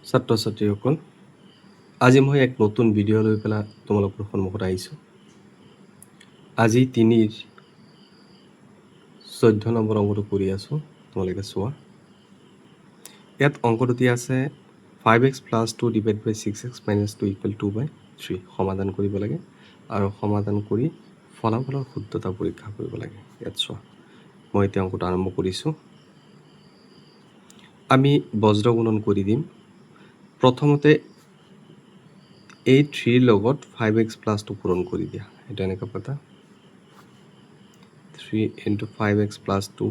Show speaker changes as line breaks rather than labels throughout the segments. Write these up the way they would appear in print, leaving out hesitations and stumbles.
ছাত্ৰ ছাত্ৰীসকল, আজি মই এক নতুন ভিডিঅ' লৈ পেলাই তোমালোকৰ সন্মুখত আহিছোঁ। আজি 3ৰ 14 নম্বৰ অংকটো কৰি আছোঁ, তোমালোকে চোৱা। ইয়াত অংকটো দিয়া আছে 5x + 2 / 6x - 2 = 2/3 সমাধান কৰিব লাগে আৰু সমাধান কৰি ফলাফলৰ শুদ্ধতা পৰীক্ষা কৰিব লাগে। ইয়াত চোৱা, মই এতিয়া অংকটো আৰম্ভ কৰিছোঁ। আমি বজ্ৰ গুণন কৰি দিম। প্ৰথমতে এই 3ৰ লগত 5x + 2 পূৰণ কৰি দিয়া। এটা এনেকৈ পাতা 3 × 5x + 2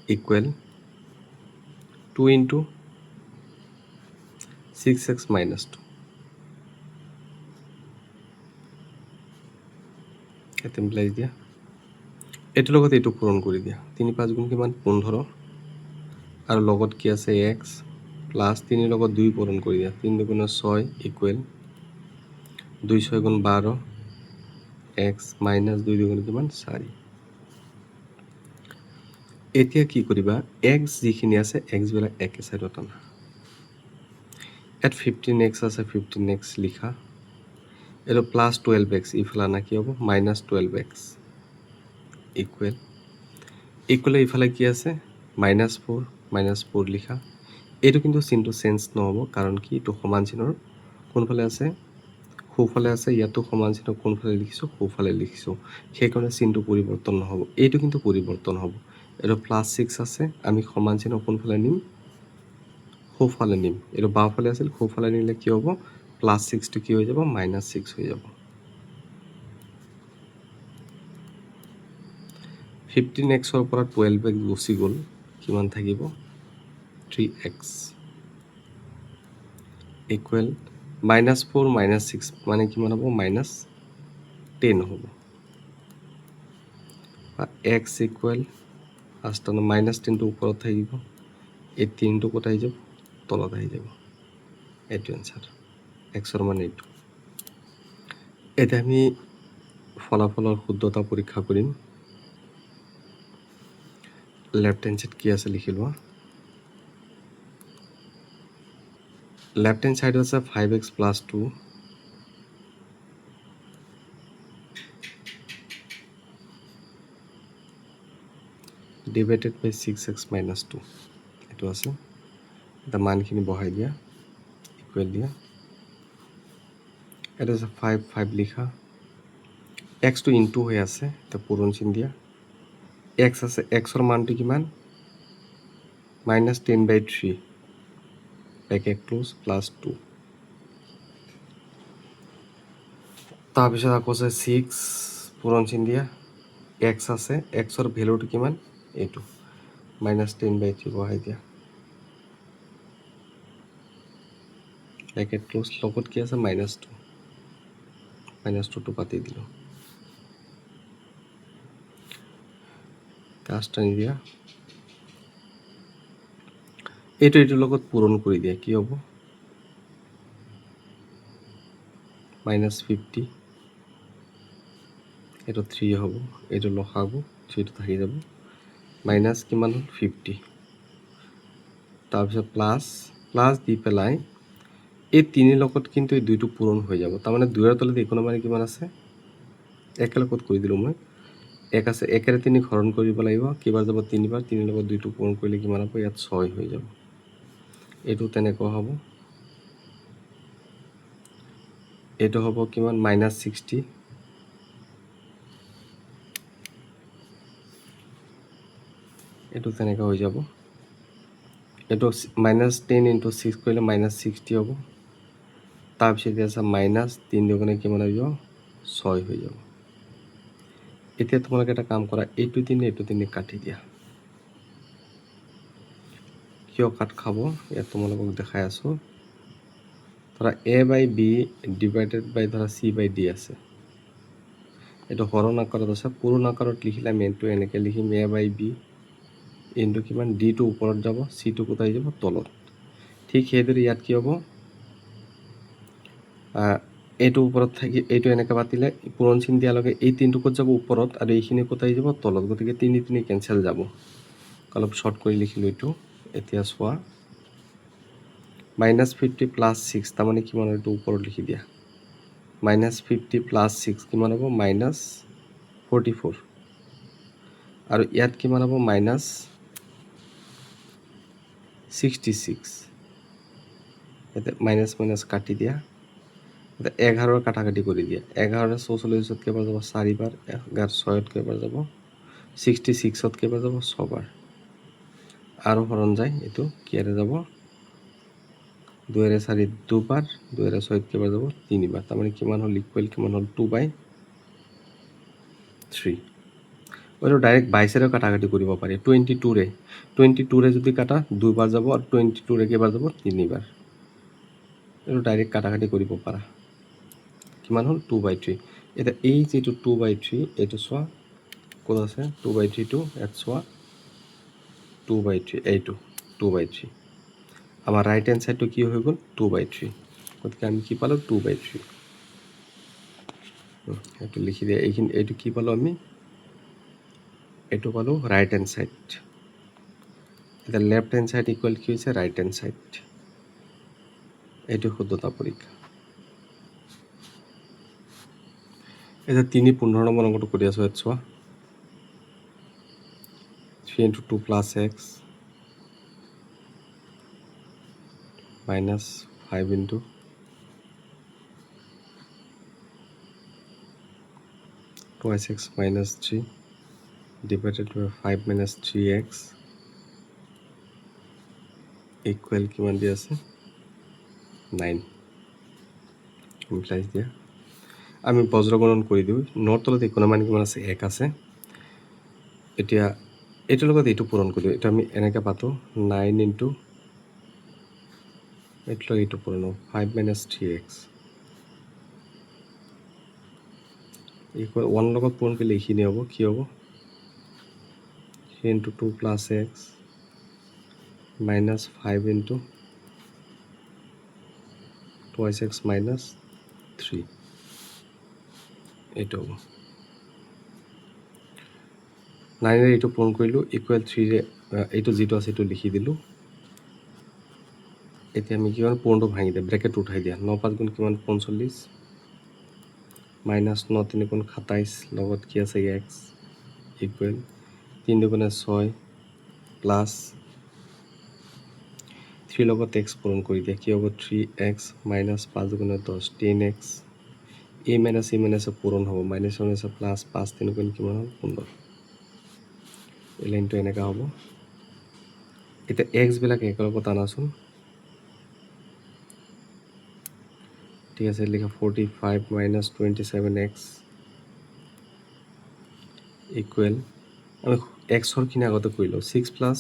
= 2 × 6x - 2। ইয়াতে মিলাই দিয়া। এইটোৰ লগত এইটো পূৰণ কৰি দিয়া। 3 × 5 = কিমান? 15 আৰু লগত কি আছে x প্লাছ 3ৰ লগত 2 পূৰণ কৰি দিয়া। 3 × 2 = 6 = 2 × 6 = 12 x - 2 × 2 = কিমান? 4। এতিয়া কি কৰিবা? x যিখিনি আছে x বিলাক একে চাইডত আনা। ইয়াত 15x আছে, 15x লিখা। এইটো প্লাছ 12x ইফালে আনা, কি হ'ব? -12x ইকুৱেল ইফালে কি আছে? -4 -4 লিখা। এইটো কিন্তু চিনটো চেঞ্জ নহ'ব, কাৰণ কি এইটো সমান চিনৰ কোনফালে আছে? সোঁফালে আছে। ইয়াতো সমান চিনৰ কোনফালে লিখিছোঁ? সোঁফালে লিখিছোঁ। সেইকাৰণে চিনটো পৰিৱৰ্তন নহ'ব। এইটো কিন্তু পৰিৱৰ্তন হ'ব। এইটো +6 আছে, আমি সমান চিনৰ কোনফালে নিম? সোঁফালে নিম। এইটো বাওঁফালে আছিল, সোঁফালে নিলে কি হ'ব? +6টো কি হৈ যাব? -6 হৈ যাব। 15xৰ পৰা 12x গুচি গ'ল, কিমান থাকিব? 3x ইকুৱেল -4 - 6 মানে কিমান হ'ব? -10 হ'ব। x ইকুৱেল ফাৰ্ষ্ট -10টো ওপৰত থাকিব, এই 3টো ক'ত আহি যাব? তলত আহি যাব। এইটো এনচাৰ, এক্সৰ মান এইটো। এতিয়া আমি ফলাফলৰ শুদ্ধতা পৰীক্ষা কৰিম। লেফ্ট হেণ্ড চাইড কি আছে লিখি লোৱা। লেফ্ট হেণ্ড চাইডত আছে 5x + 2 / 6x - 2 এইটো আছে। এতিয়া মানখিনি বহাই দিয়া, ইকুৱেল দিয়া। এটা আছে 5 লিখা। এক্সটো ইনটু হৈ আছে, এতিয়া পূৰণ চিন দিয়া। এক্স আছে, এক্সৰ মানটো কিমান? -10/3 ব্ৰেকেট ক্লোজ +2। তাৰপিছত আকৌ আছে 6 পূৰণ চিন দিয়া। এক্স আছে, এক্সৰ ভেলুটো কিমান? এইটো -10/3 বহাই দিয়া। ব্ৰেকেট ক্লোজ, লগত কি আছে? -2 -2টো পাতি দিলোঁ। কাষ্ট আনি দিয়া। এইটোৰ লগত পূৰণ কৰি দিয়া, কি হ'ব? -50 এইটো 3 হ'ব। এইটো লসাগু, 3টো থাকি যাব। মাইনাছ কিমান হ'ল? 50। তাৰপিছত প্লাছ দি পেলাই এই 3ৰ লগত কিন্তু এই 2টো পূৰণ হৈ যাব। তাৰমানে 2ৰ তলত একো মানে কিমান আছে? একেলগত কৰি দিলোঁ মই। 1 আছে, 1ৰে 3 হৰণ কৰিব লাগিব। কেইবাৰ যাব? 3 বাৰ। 3ৰ লগত 2টো পূৰণ কৰিলে কিমান হ'ব? ইয়াত 6 হৈ যাব। এইটো তেনেকুৱা হ'ব। এইটো হ'ব কিমান? -60। এইটো তেনেকৈ হৈ যাব। এইটো -10 × 6 কৰিলে -60 হ'ব। তাৰপিছত আছে -3 দুগুণে কিমান হৈ যাব? 6 হৈ যাব। এতিয়া তোমালোকে এটা কাম কৰা, এইটো 3 কাটি দিয়া। কিয় কাট খাব? ইয়াত তোমালোকক দেখাই আছোঁ। ধৰা a/b / ধৰা c/d আছে। এইটো হৰণ আকাৰত আছে। পূৰণ আকাৰত লিখিলে আমি এইটো এনেকৈ লিখিম a/b ইনটু কিমান? ডিটো ওপৰত যাব, চিটো ক'ত আহি যাব? তলত। ঠিক সেইদৰে ইয়াত কি হ'ব? এইটো ওপৰত থাকি এইটো এনেকৈ পাতিলে পূৰণ চিন দিয়াৰ লগে এই 3টো ক'ত যাব? ওপৰত, আৰু এইখিনি ক'ত আহি যাব? তলত। গতিকে 3 কেঞ্চেল যাব। অলপ শ্বৰ্ট কৰি লিখিলোঁ এইটো এতিয়া চোৱা -50 + 6 তাৰমানে কিমান এইটো ওপৰত লিখি দিয়া -50 + 6 কিমান হ'ব -44 আৰু ইয়াত কিমান হ'ব -66 ইয়াতে মাইনাছ মাইনাছ কাটি দিয়া এতিয়া 11 কাটাকাটি কৰি দিয়া 11 44 কেইবাৰ যাব 4 বাৰ 11 6 কেইবাৰ যাব 66 কেইবাৰ যাব 6 বাৰ আৰু হৰণ যায় এইটো কিয়াৰে যাব 2 ৰে 4 দুবাৰ 2 ৰে 6 কেইবাৰ যাব 3 বাৰ তাৰমানে কিমান হ'ল ইকুৱেল কিমান হ'ল 2/3 এইটো ডাইৰেক্ট 22ৰে কাটাকাটি কৰিব পাৰি 22ৰে যদি কাটা 2 বাৰ যাব আৰু 22ৰে কেইবাৰ যাব 3 বাৰ এইটো ডাইৰেক্ট কাটাকাটি কৰিব পাৰা কিমান হ'ল 2/3 এতিয়া এই যিটো 2/3 এইটো চোৱা ক'ত আছে 2/3 টো ইয়াত চোৱা 2/3 এইটো 2/3 আমাৰ ৰাইট হেণ্ড সাইডটো কি হৈ গ'ল 2/3 গতিকে আমি কি পালোঁ 2/3 এইটো লিখি দিয়া এইখিনি এইটো কি পালোঁ আমি এইটো পালোঁ ৰাইট হেণ্ড সাইড এতিয়া লেফট হেণ্ড সাইড ইকুৱেল কি হৈছে ৰাইট হেণ্ড সাইড এইটো শুদ্ধতা পৰীক্ষা এতিয়া 3 15 নম্বৰ অংকটো কৰি আছোঁ ইয়াত চোৱা 3 × 2 + x -5 × 2x - 3 divided by 5 - 3x equal কিমান দি আছে 9 ইমপ্লাইজ দিয়া আমি বজ্ৰগণন কৰি দিওঁ নৰ তলত ইকোনমান কিমান আছে 1 আছে এতিয়া এইটোৰ লগত এইটো পূৰণ কৰি দিওঁ এইটো আমি এনেকৈ পাতো 9 × এইটো লগত এইটো পূৰণ হ'ব 5 - 3x ইকুৱেল 1 লগত পূৰণ কৰিলে এইখিনি হ'ব কি হ'ব 3 × 2 + x -5 × 2x - 3 এইটো হ'ব 9ৰে এইটো পূৰণ কৰিলোঁ ইকুৱেল 3ৰে এইটো যিটো আছে এইটো লিখি দিলোঁ এতিয়া আমি কি কৰিম পূৰণটো ভাঙি দিয়া ব্ৰেকেট উঠাই দিয়া 9 × 5 = কিমান 45 -9 × 3 = 27 লগত কি আছে x ইকুৱেল 3 × 2 = 6 প্লাছ 3 লগত x পূৰণ কৰি দিয়া কি হ'ব 3x - 5 × 10 10x a - a - পূৰণ হ'ব -1 প্লাছ 5 3 × কিমান হ'ল 15 এই লাইনটো এনেকুৱা হ'ব এতিয়া এক্সবিলাক একেলগত আনাচোন ঠিক আছে লিখা 45 - 27x ইকুৱেল আমি এক্সৰখিনি আগতে কৰি লওঁ 6 প্লাছ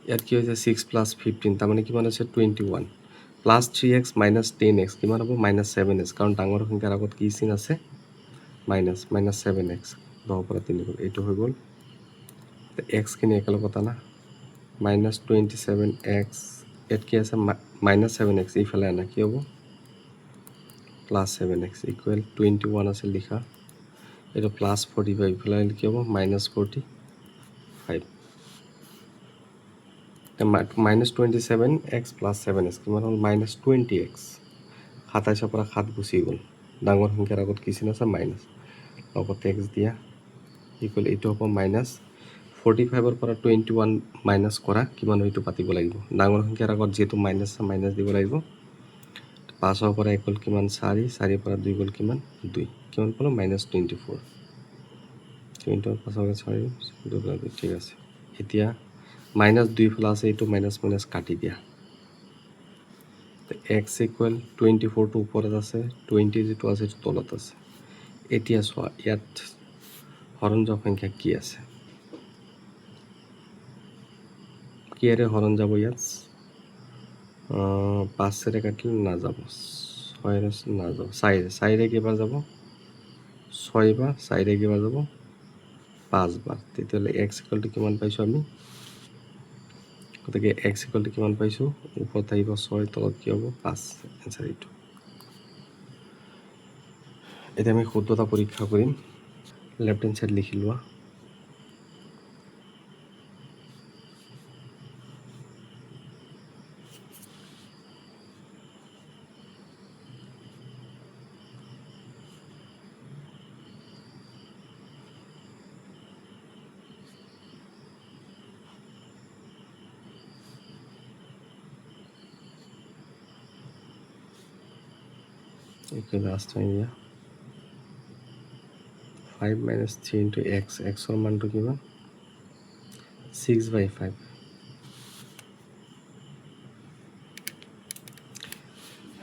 ইয়াত কি হৈছে 6 + 15 তাৰমানে কিমান হৈছে 21 প্লাছ 3x - 10x কিমান হ'ব -7x কাৰণ ডাঙৰ সংখ্যাৰ আগত কি চিন আছে -7x 10 পৰা 3 গ'ল এইটো হৈ গ'ল এক্সখিনি একেলগত আনা -27x ইয়াত কি আছে -7x এইফালে আনা কি হ'ব +7x ইকুৱেল 21 আছে লিখা এইটো +45 ইফালে কি হ'ব -45 -27x + 7x কিমান হ'ল -20x 27 পৰা 7 গুচি গ'ল ডাঙৰ সংখ্যাৰ আগত কি চিন আছে মাইনাছ লগত x দিয়া ইকুৱেল এইটো হ'ব -45 পৰা 21 মাইনাছ কৰা কিমান সেইটো পাতিব লাগিব ডাঙৰ সংখ্যাৰ আগত যিহেতু মাইনাছ আছে মাইনাছ দিব লাগিব 5 পৰা 1 গ'ল কিমান 4 4 পৰা 2 গ'ল কিমান 2 কিমান পালোঁ -24 24 4 2 ঠিক আছে এতিয়া -2 ফালে আছে এইটো মাইনাছ মাইনাছ কাটি দিয়া x ইকুৱেল 24টো ওপৰত আছে 20 যিটো আছে এইটো তলত আছে এতিয়া চোৱা ইয়াত হৰণ যোৱা সংখ্যা কি আছে কিহেৰে হৰণ যাব ইয়াত 5ৰে কাটিলে নাযাব 6ৰে নাযাব 4ৰে কেইবাৰ যাব 6 বাৰ 4ৰে কেইবাৰ যাব 5 বাৰ তেতিয়াহ'লে x ইকুৱেলটো কিমান পাইছোঁ আমি গতিকে x ইকুৱেলটো কিমান পাইছোঁ ওপৰত আহিব 6 তলত কি হ'ব 5 এনচাৰ এইটো এতিয়া আমি শুদ্ধতা পৰীক্ষা কৰিম লেফ্ট হেণ্ড সাইড লিখি লোৱা equal last time yeah 5 minus 3 into x xৰ মানটো কিমান 6/5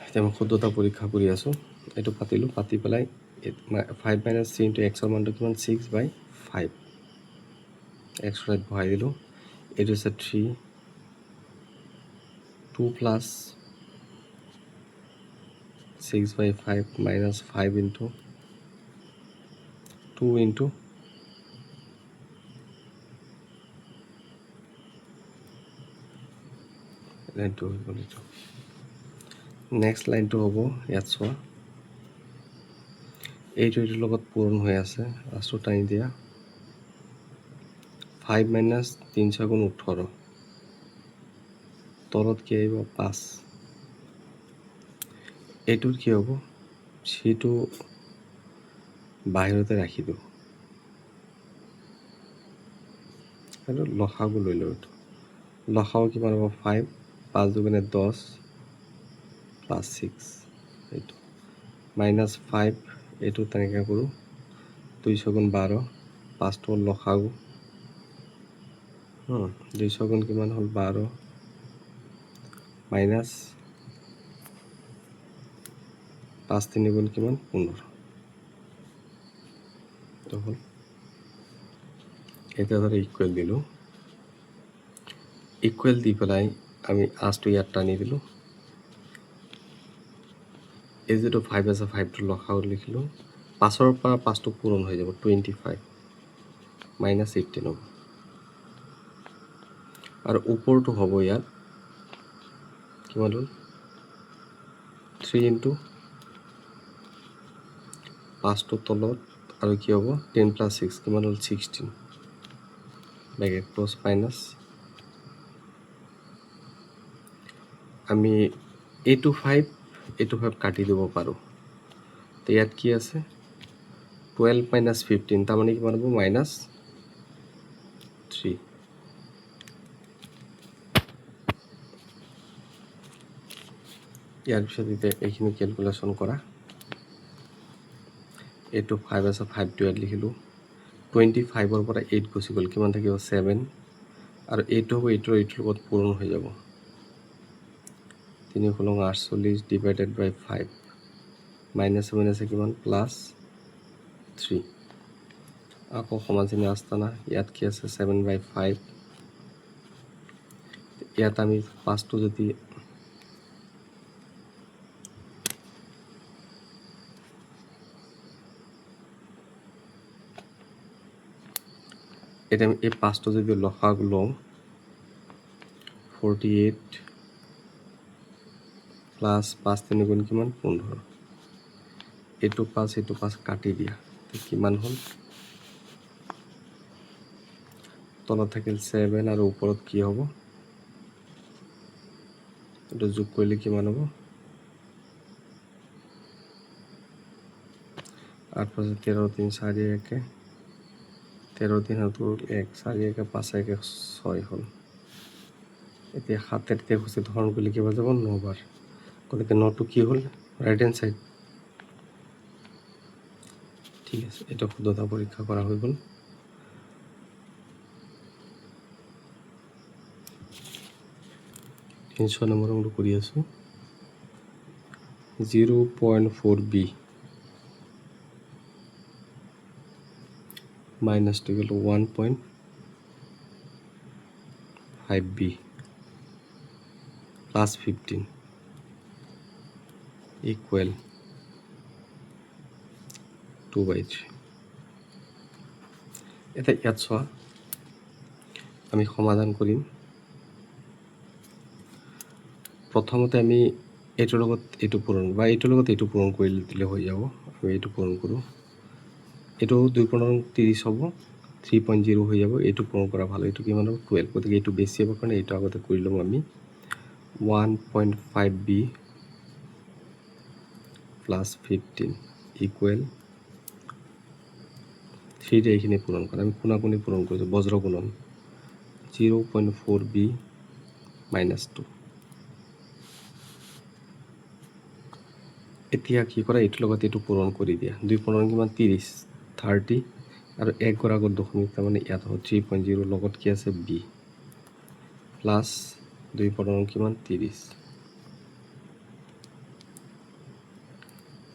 এতিয়া মই শুদ্ধতা পৰীক্ষা কৰি আছোঁ এইটো পাতিলোঁ পাতি পেলাই 5 minus 3 into xৰ মানটো কিমান 6/5 x ৰাইট বহাই দিলোঁ এইটো হৈছে 3 2 plus 6/5 minus 5 into 2 into লাইনটো হৈ গ'ল এইটো নেক্সট লাইনটো হ'ব ইয়াত চোৱা এইটোৰ লগত পূৰণ হৈ আছে লাষ্টটো টানি দিয়া 5 minus 3 × 18 তলত কি আহিব 5 এইটোৰ কি হ'ব সেইটো বাহিৰতে ৰাখি দিওঁ আৰু লসাগু লৈ লওঁ এইটো লসাগু কিমান হ'ব 5 5 দুগুণে 10 প্লাছ 6 এইটো মাইনাছ 5 এইটো তেনেকৈ কৰোঁ 2 × 12 5টো হ'ল লসাগু 2 × কিমান হ'ল 12 মাইনাছ 5 × 3 কিমান 15 এইটো হ'ল এতিয়া ধৰ ইকুৱেল দিলোঁ ইকুৱেল দি পেলাই আমি আঁচটো ইয়াত টানি দিলোঁ এই যিটো 5 আছে 5টো লসাগু লিখিলোঁ 5ৰ পৰা 5টো পূৰণ হৈ যাব 25 মাইনাছ 18 হ'ব আৰু ওপৰটো হ'ব ইয়াত কিমান হ'ল 3 into 5টো তলত আৰু কি হ'ব 10 + 6 কিমান হ'ল 16 ব্ৰেকেট ক্ল'জ মাইনাছ আমি এইটো 5 এইটো 5 কাটি দিব পাৰোঁ তো ইয়াত কি আছে 12 minus 15 তাৰমানে কিমান হ'ব -3 ইয়াৰ পিছত এতিয়া এইখিনি কেলকুলেশ্যন কৰা এইটো 5 আছে 5টো ইয়াত লিখিলোঁ 25ৰ পৰা 8 গুচি গ'ল কিমান থাকিব 7 আৰু এইটো হ'ব এইটোৰ লগত পূৰণ হৈ যাব 3 × 48 ডিভাইডেড বাই 5 মাইনাছ মাইনাছে কিমান +3 আকৌ সমানচিন আস্তানা ইয়াত কি আছে 7/5 ইয়াত আমি 5টো যদি এতিয়া আমি এই 5টো যদি লসাগু লওঁ 48 প্লাছ 5 × 3 কিমান 15 এইটো 5 এইটো 5 কাটি দিয়া কিমান হ'ল তলত থাকিল 7 আৰু ওপৰত কি হ'ব এইটো যোগ কৰিলে কিমান হ'ব 8 + 13 3 4 1 13 3 হ'ল 1 4 1 5 1 6 হ'ল এতিয়া 7 এতিয়া খুচি ধৰণ কৰি লিখিব যাব 9 বাৰ গতিকে 9টো কি হ'ল ৰাইট হেণ্ড চাইড ঠিক আছে এটা শুদ্ধতা পৰীক্ষা কৰা হৈ গ'ল 300 নম্বৰ অংক কৰি আছোঁ 0.4b minus to equal to 1.5b plus 15 equal 2/3 এতিয়া ইয়াত চোৱা আমি সমাধান কৰিম প্ৰথমতে আমি এইটোৰ লগত এইটো পূৰণ বা এইটোৰ লগত এইটো পূৰণ কৰি দিলে হৈ যাব আমি এইটো পূৰণ কৰোঁ এইটো 2.30 হ'ব 3.0 হৈ যাব এইটো পূৰণ কৰা ভাল এইটো কিমান হ'ব 12 গতিকে এইটো বেছি হ'ব কাৰণে এইটো আগতে কৰি ল'ম আমি 1.5b plus 15 equal 3 এইখিনি পূৰণ কৰা আমি কোনাকুনি পূৰণ কৰিছোঁ বজ্ৰ গুণন 0.4b - 2 এতিয়া কি কৰা, এইটোৰ লগত এইটো পূৰণ কৰি দিয়া। 2 15 কিমান 30 30 আৰু 1 গড় আগত দশমিক তাৰমানে ইয়াত হ'ব 3.0 লগত কি আছে বি প্লাছ 2 15 কিমান 30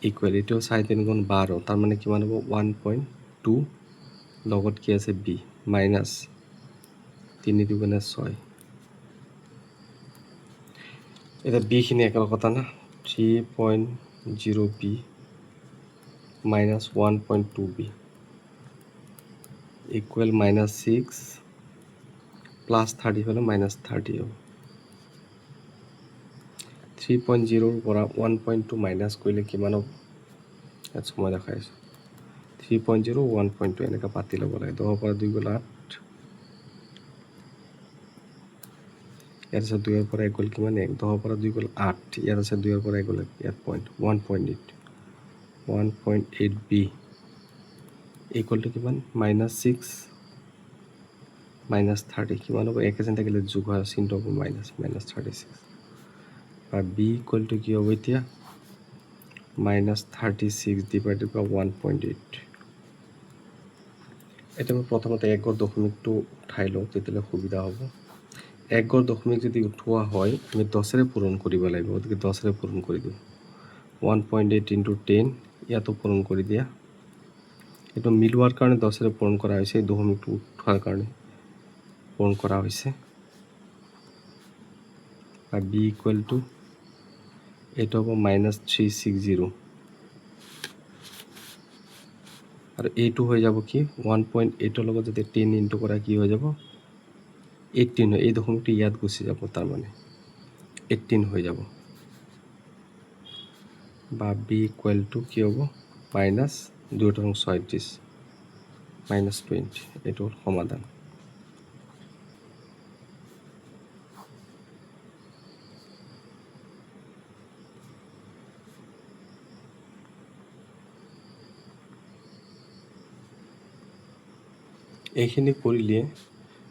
ইকুৱেল এইটো 4 3 গুণ 12 তাৰমানে কিমান হ'ব 1.2 লগত কি আছে বি মাইনাছ 3 2 গুণে 6 এটা বিখিনি একেলগতে না 3.0 B minus 1.2 B equal minus 6 plus 30 হ'লে মাইনাছ 30 হ'ব 3.0 পৰা 1.2 মাইনাছ কৰিলে কিমান হ'ব ইয়াত সময় দেখাইছোঁ 3.0 1.2 এনেকৈ পাতি ল'ব লাগে 10 পৰা 2 গ'ল 8 ইয়াত আছে 2 পৰা 1 গ'ল কিমান 1 10 পৰা 2 গ'ল 8 ইয়াত আছে 2 পৰা 1 গ'ল ইয়াত পইণ্ট 1.8 বি ইকুৱেল টু কিমান মাইনাছ 6 মাইনাছ 30 কিমান হ'ব একেজন থাকিলে যোগ হয় চিনটো হ'ব মাইনাছ 36 বা বি ইকুৱেল টু কি হ'ব এতিয়া মাইনাছ 36 ডিভাইডেড বাই 1.8 এতিয়া মই প্ৰথমতে 1 গড় দশমিকটো উঠাই লওঁ তেতিয়াহ'লে সুবিধা হ'ব 1 গড় দশমিক যদি উঠোৱা হয় আমি 10ৰে পূৰণ কৰিব লাগিব গতিকে 10ৰে পূৰণ কৰি দিওঁ 1.8 ইনটু 10 ইয়াতো পূৰণ কৰি দিয়া এইটো মিলোৱাৰ কাৰণে 10ৰে পূৰণ কৰা হৈছে এই দশমিকটো উঠোৱাৰ কাৰণে পূৰণ কৰা হৈছে আৰু বি ইকুৱেল টু এইটো হ'ব মাইনাছ 360 আৰু এইটো হৈ যাব কি 1.8ৰ লগত যদি 10 ইনটু কৰা কি হৈ যাব 18 হয় এই দশমিকটো ইয়াত গুচি যাব তাৰমানে 18 হৈ যাব বা বি ইকুৱেল টু কি হ'ব মাইনাছ 2.36 মাইনাছ 20 এইটো হ'ল সমাধান এইখিনি কৰিলে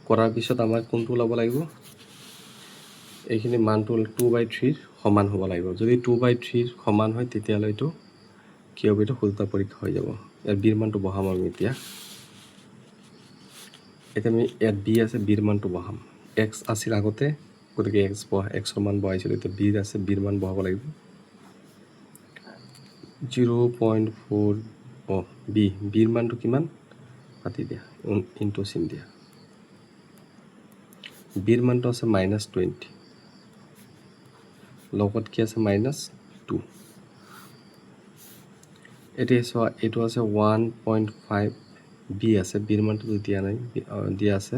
কৰাৰ পিছত আমাৰ কোনটো ওলাব লাগিব এইখিনি মানটো 2/3 সমান হ'ব লাগিব যদি 2/3 সমান হয় তেতিয়াহ'লে এইটো কি হ'ব এইটো শুদ্ধ পৰীক্ষা হৈ যাব ইয়াৰ বিৰ মানটো বহাম আমি এতিয়া আমি ইয়াত বি আছে বিৰ মানটো বহাম এক্স আছিল আগতে গতিকে এক্সৰ মান বহাইছিলোঁ এতিয়া বিৰ আছে বিৰ মান বহাব লাগিব 0.4 বিৰ মানটো কিমান পাতি দিয়া ইনটু চিন দিয়া বিৰ মানটো আছে মাইনাছ 20 লগত কি আছে মাইনাছ 2 এতিয়া চোৱা এইটো আছে 1.5 বি আছে বিৰ মানটো দিয়া নাই দিয়া আছে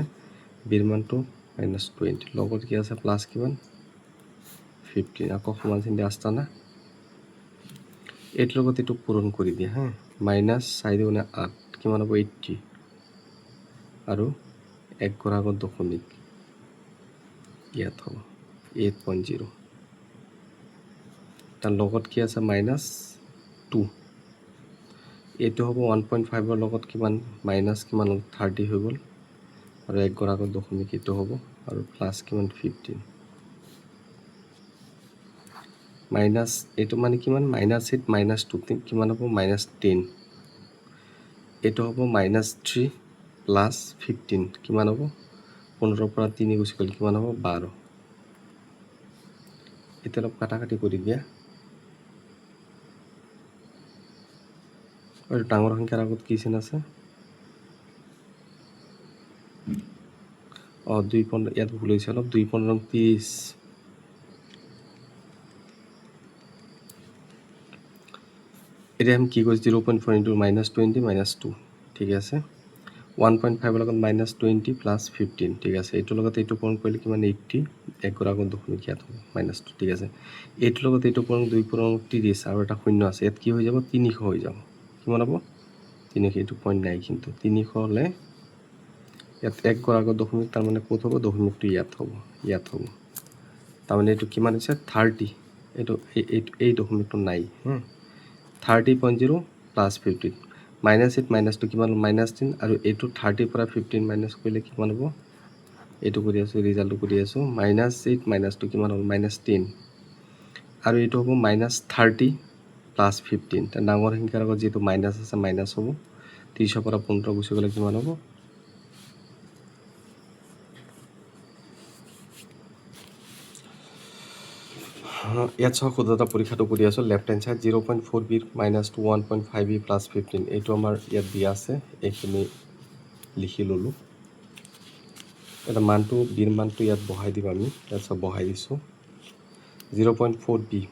বিৰ মানটো মাইনাছ 20 লগত কি আছে প্লাছ কিমান 15 আকৌ সমান চিন দিয়া আস্তানা এইটোৰ লগত এইটো পূৰণ কৰি দিয়া হা মাইনাছ 4 গুণে 8 কিমান হ'ব 80 আৰু 1 গড় আগত দশমিক ইয়াত হ'ব 8.0 তাৰ লগত কি আছে মাইনাছ 2 এইটো হ'ব 1.5ৰ লগত কিমান মাইনাছ কিমান 30 হৈ গ'ল আৰু 1 গড় আগত দশমিক এইটো হ'ব আৰু প্লাছ কিমান 15 মাইনাছ এইটো মানে কিমান মাইনাছ 8 মাইনাছ 2 কিমান হ'ব মাইনাছ 10 এইটো হ'ব মাইনাছ 3 প্লাছ 15 কিমান হ'ব 15 পৰা 3 গুচি গ'ল কিমান হ'ব 12 এতিয়া অলপ কাটাকাটি কৰি দিয়া আৰু ডাঙৰ সংখ্যাৰ আগত কি চিন আছে 2 15 ইয়াত ভুল হৈছে অলপ 2 15 30 এতিয়া আমি কি কৰিছোঁ 0.4 ইনটু মাইনাছ 20 মাইনাছ 2 ঠিক আছে 1.5ৰ লগত মাইনাছ 20 প্লাছ 15 ঠিক আছে এইটোৰ লগত এইটো পূৰণ কৰিলে কিমান 80 1 গড় আগত দশমিক ইয়াত হ'ব মাইনাছ 2 ঠিক আছে এইটোৰ লগত এইটো পূৰণ 2 পূৰণ 30 আৰু এটা শূন্য আছে ইয়াত কি হৈ যাব 300 হৈ যাব কিমান হ'ব 300 এইটো পইণ্ট নাই কিন্তু 300 হ'লে ইয়াত 1 গড় আগত দশমিক তাৰমানে ক'ত হ'ব দশমিকটো ইয়াত হ'ব তাৰমানে এইটো কিমান হৈছে 30 এইটো এই দশমিকটো নাই 30.0 প্লাছ 15 মাইনাছ 8 মাইনাছ 2 কিমান মাইনাছ 10 আৰু এইটো 30 পৰা 15 মাইনাছ কৰিলে কিমান হ'ব এইটো কৰি আছোঁ ৰিজাল্টটো কৰি আছোঁ মাইনাছ 8 মাইনাছ 2 কিমান হ'ল মাইনাছ 10 আৰু এইটো হ'ব মাইনাছ 30 প্লাছ 15 তাৰ ডাঙৰ সংখ্যাৰ আগত যিটো মাইনাছ আছে মাইনাছ হ'ব 30 পৰা 15 গুচি গ'লে কিমান হ'ব ইয়াত চাওক শুদ্ধতা পৰীক্ষাটো কৰি আছোঁ লেফ্ট হেণ্ড চাইড 0.4 বিৰ -2 1.5 বি প্লাছ 15 এইটো আমাৰ ইয়াত দিয়া আছে এইখিনি লিখি ল'লোঁ এটা মানটো বিৰ মানটো ইয়াত বহাই দিম আমি ইয়াত চাওক বহাই দিছোঁ 0.4 বি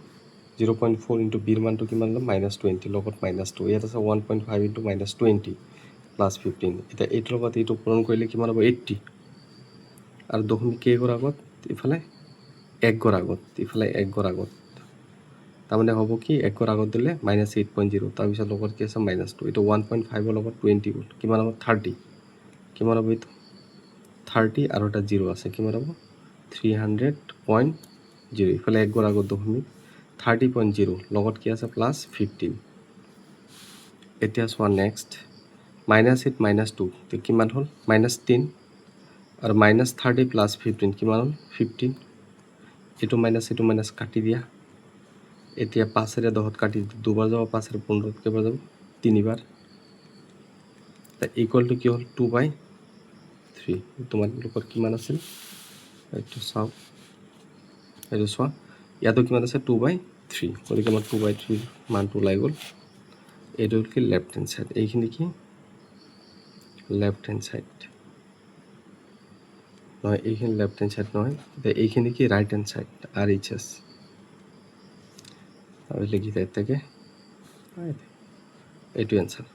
0.4 ইনটু বিৰ মানটো কিমান ল'ম -20 লগত -2 ইয়াত আছে 1.5 ইনটু -20 প্লাছ 15 এতিয়া এইটোৰ লগত এইটো পূৰণ কৰিলে কিমান হ'ব 80 আৰু দশমিক কেইঘৰ আগত ইফালে 1 ঘৰ আগত ইফালে 1 ঘৰ আগত তাৰমানে হ'ব কি 1 ঘৰ আগত দিলে -8.0 তাৰপিছত লগত কি আছে -2 এইটো 1.5ৰ লগত 20 গ'ল কিমান হ'ব 30 কিমান হ'ব এইটো 30 আৰু এটা 0 আছে কিমান হ'ব 300.0 ইফালে 1 ঘৰ আগত দশমিক 30.0 লগত কি আছে প্লাছ 15 এতিয়া চোৱা নেক্সট -8 -2 কিমান হ'ল -10 আৰু -30 প্লাছ 15 কিমান হ'ল 15 এইটো মাইনাছ কাটি দিয়া এতিয়া 5ৰে 10ত কাটি দুবাৰ যাব 5ৰে 15ত কেইবাৰ যাব 3বাৰ ইকুৱেলটো কি হ'ল 2/3 তোমালোকৰ কিমান আছিল এইটো চাওক এইটো চোৱা ইয়াতো কিমান আছে 2/3 গতিকে আমাৰ 2/3 মানটো ওলাই গ'ল এইটো হ'ল কি লেফ্ট হেণ্ড চাইড এইখিনি কি লেফ্ট হেণ্ড চাইড নহয় এইখিনি লেফ্ট হেণ্ড চাইড নহয় এতিয়া এইখিনি কি ৰাইট হেণ্ড চাইড RHS লিখি থাকে এইটো এনচাৰ